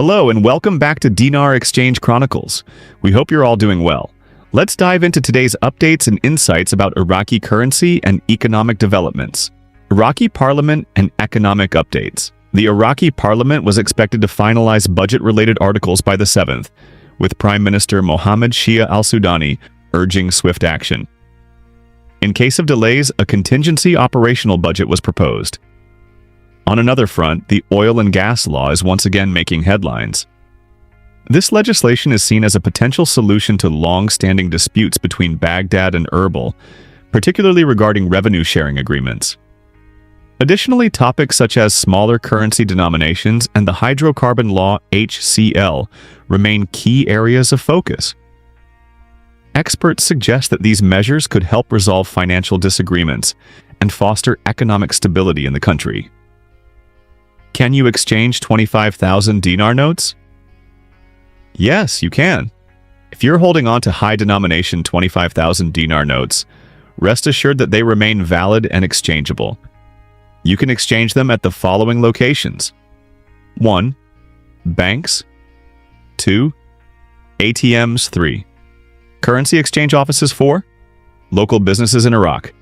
Hello and welcome back to Dinar Exchange Chronicles. We hope you're all doing well. Let's dive into today's updates and insights about Iraqi currency and economic developments. Iraqi Parliament and economic updates. The Iraqi Parliament was expected to finalize budget-related articles by the 7th, with Prime Minister Mohammed Shia al-Sudani urging swift action. In case of delays, a contingency operational budget was proposed. On another front, the oil and gas law is once again making headlines. This legislation is seen as a potential solution to long-standing disputes between Baghdad and Erbil, particularly regarding revenue-sharing agreements. Additionally, topics such as smaller currency denominations and the hydrocarbon law HCL remain key areas of focus. Experts suggest that these measures could help resolve financial disagreements and foster economic stability in the country. Can you exchange 25,000 dinar notes? Yes, you can. If you're holding on to high-denomination 25,000 dinar notes, rest assured that they remain valid and exchangeable. You can exchange them at the following locations. 1. Banks. 2. ATMs. 3. Currency exchange offices. 4. Local businesses in Iraq.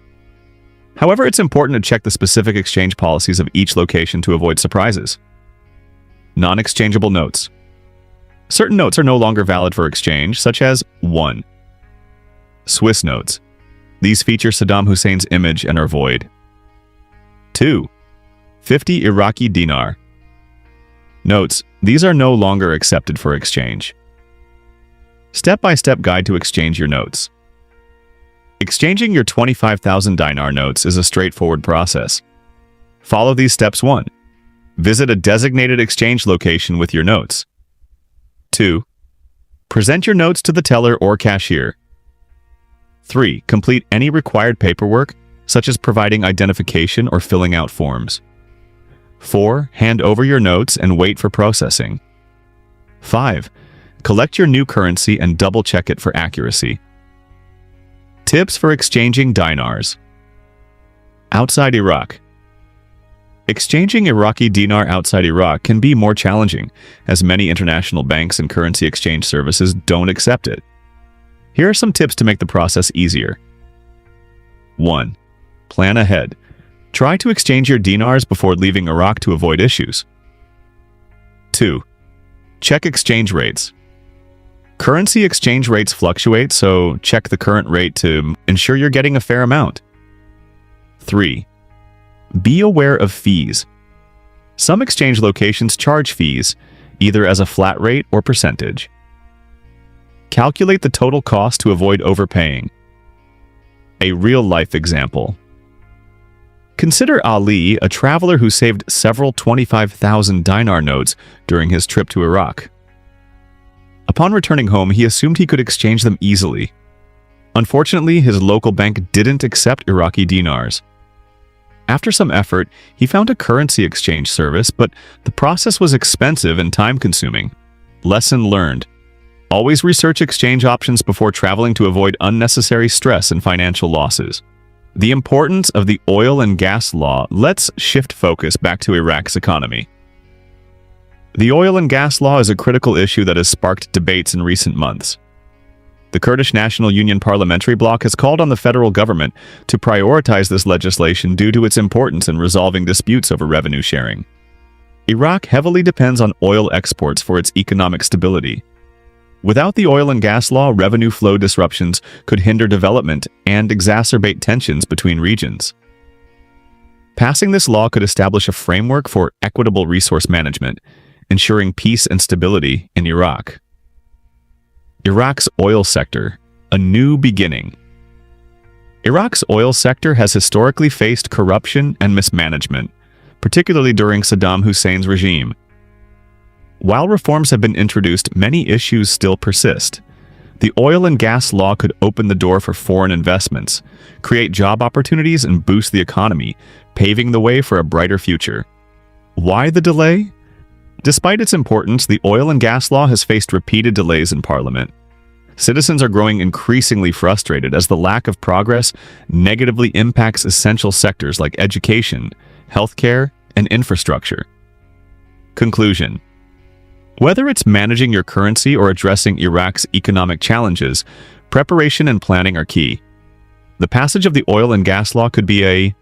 However, it's important to check the specific exchange policies of each location to avoid surprises. Non-exchangeable notes. Certain notes are no longer valid for exchange, such as 1. Swiss notes. These feature Saddam Hussein's image and are void. 2. 50 Iraqi Dinar. Notes. These are no longer accepted for exchange. Step-by-step guide to exchange your notes. Exchanging your 25,000 dinar notes is a straightforward process. Follow these steps. 1. Visit a designated exchange location with your notes. 2. Present your notes to the teller or cashier. 3. Complete any required paperwork, such as providing identification or filling out forms. 4. Hand over your notes and wait for processing. 5. Collect your new currency and double-check it for accuracy. Tips for exchanging dinars. Outside Iraq. Exchanging Iraqi dinar outside Iraq can be more challenging, as many international banks and currency exchange services don't accept it. Here are some tips to make the process easier. 1. Plan ahead. Try to exchange your dinars before leaving Iraq to avoid issues. 2. Check exchange rates. Currency exchange rates fluctuate, so check the current rate to ensure you're getting a fair amount. 3. Be aware of fees. Some exchange locations charge fees, either as a flat rate or percentage. Calculate the total cost to avoid overpaying. A real-life example. Consider Ali, a traveler who saved several 25,000 dinar notes during his trip to Iraq. Upon returning home, he assumed he could exchange them easily. Unfortunately, his local bank didn't accept Iraqi dinars. After some effort, he found a currency exchange service, but the process was expensive and time-consuming. Lesson learned. Always research exchange options before traveling to avoid unnecessary stress and financial losses. The importance of the oil and gas law. Let's shift focus back to Iraq's economy. The oil and gas law is a critical issue that has sparked debates in recent months. The Kurdish National Union parliamentary bloc has called on the federal government to prioritize this legislation due to its importance in resolving disputes over revenue sharing. Iraq heavily depends on oil exports for its economic stability. Without the oil and gas law, revenue flow disruptions could hinder development and exacerbate tensions between regions. Passing this law could establish a framework for equitable resource management, ensuring peace and stability in Iraq. Iraq's oil sector, a new beginning. Iraq's oil sector has historically faced corruption and mismanagement, particularly during Saddam Hussein's regime. While reforms have been introduced, many issues still persist. The oil and gas law could open the door for foreign investments, create job opportunities, and boost the economy, paving the way for a brighter future. Why the delay? Despite its importance, the oil and gas law has faced repeated delays in Parliament. Citizens are growing increasingly frustrated as the lack of progress negatively impacts essential sectors like education, healthcare, and infrastructure. Conclusion. Whether it's managing your currency or addressing Iraq's economic challenges, preparation and planning are key. The passage of the oil and gas law could be a